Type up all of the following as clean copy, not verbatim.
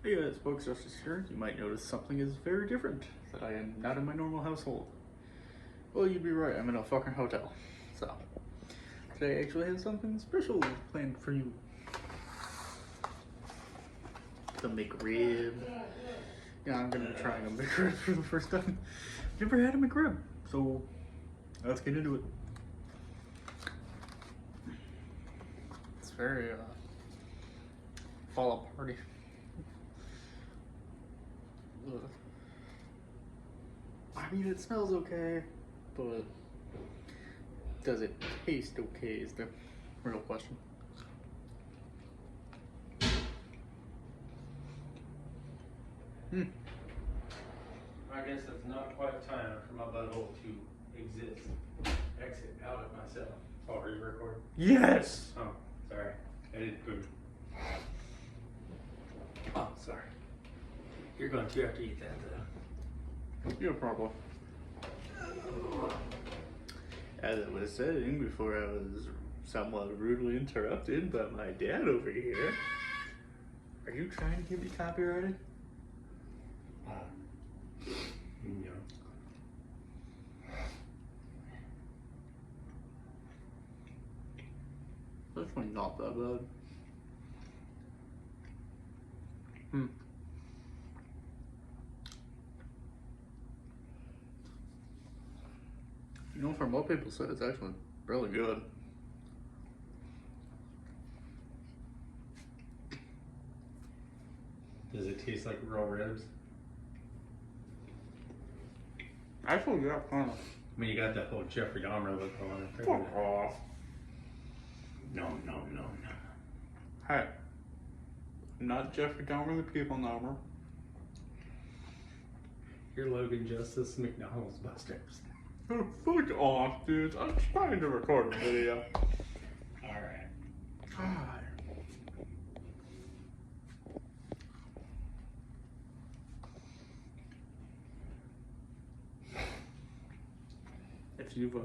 Hey guys, folks, Justice here. You might notice something is very different, that I am not in my normal household. Well, you'd be right, I'm in a fucking hotel. So, today I actually have something special planned for you. The mcrib. Yeah, I'm gonna be trying a mcrib for the first time. Never had a mcrib, so let's get into it. It's very, fall apart. I mean, it smells okay, but does it taste okay is the real question. I guess it's not quite time for my butthole to exist. Exit out of myself. Oh, are you recording? Yes! Oh, sorry. I didn't poop. Oh, sorry. You're going to have to eat that though. No problem. As I was saying before, I was somewhat rudely interrupted by my dad over here. Are you trying to get me copyrighted? No. This one's not that bad. You know, from what people say, it's actually really good. Does it taste like raw ribs? Actually, yeah, kind of. I mean, you got that whole Jeffrey Dahmer look on it. Fuck off. No. Hey, not Jeffrey Dahmer, the people Dahmer. You're Logan Justice McDonald's Busters. Oh, fuck off, dude. I'm trying to record a video. Alright. God. If you've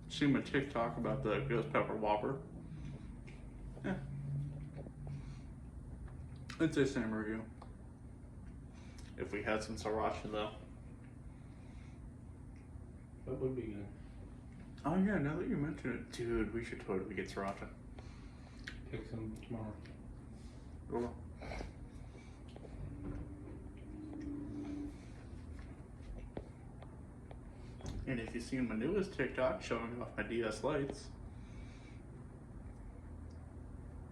seen my TikTok about the ghost pepper whopper, yeah, it's the same review. If we had some sriracha though. That would be good. Oh yeah, now that you mention it, dude, we should totally get sriracha. Pick some tomorrow. Cool. And if you've seen my newest TikTok showing off my DS lights,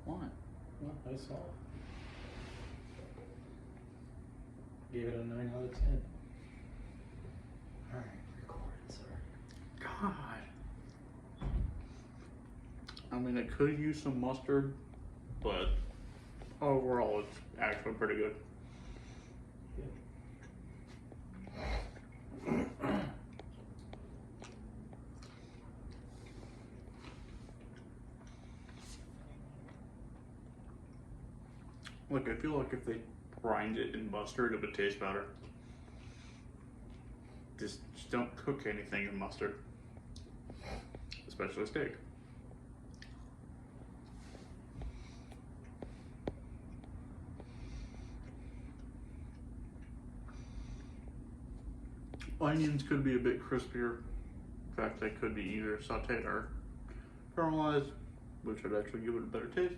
what? Well, I saw it. Gave it a 9 out of 10. Alright, record, sir. God. I mean, it could use some mustard, but overall, it's actually pretty good. Look, I feel like if they brine it in mustard, it would taste better. Just don't cook anything in mustard, especially steak. Onions could be a bit crispier. In fact, they could be either sauteed or caramelized, which would actually give it a better taste.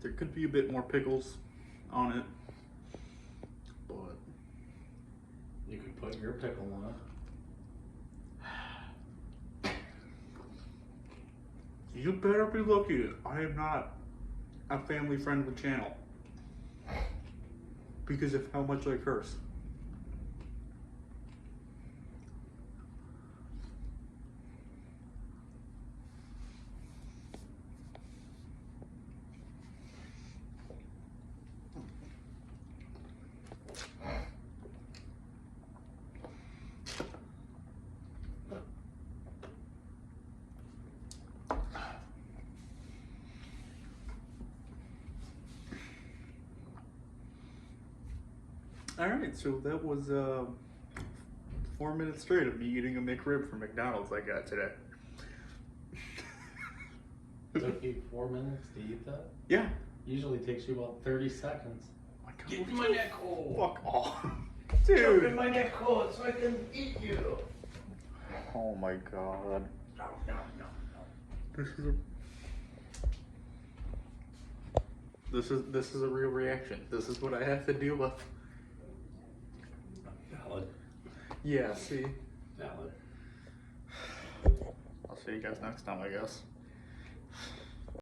There could be a bit more pickles on it, but You could put your pickle on it. you better be lucky I am not a family-friendly channel because of how much I curse. Alright, so that was 4 minutes straight of me eating a McRib from McDonald's I got today. Took you 4 minutes to eat that? Yeah. Usually takes you about 30 seconds. Get in my neck hole. Fuck off. Jump in Dude. my neck hole so I can eat you. Oh my god. No, no, no, no. This is a real reaction. This is what I have to deal with. Valid. Yeah, see. Valid. I'll see you guys next time, I guess.